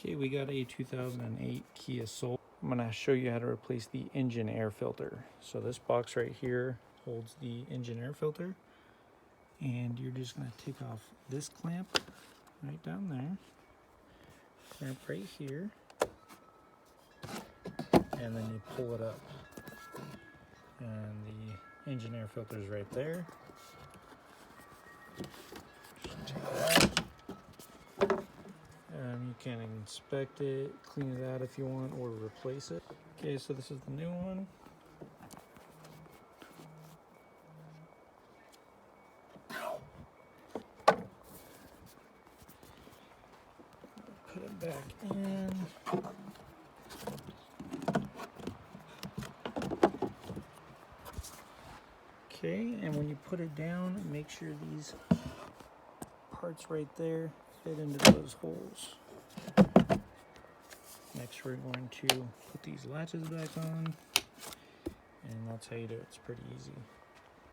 Okay, we got a 2008 Kia Soul. I'm gonna show you how to replace the engine air filter. So this box right here holds the engine air filter, and you're just gonna take off this clamp right down there, clamp right here, and then you pull it up. And the engine air filter is right there. Just take it out. You can inspect it, clean it out if you want, or replace it. Okay, so this is the new one. Put it back in. Okay, and when you put it down, make sure these parts right there fit into those holes. Next, we're going to put these latches back on, and that's how you do it. It's pretty easy.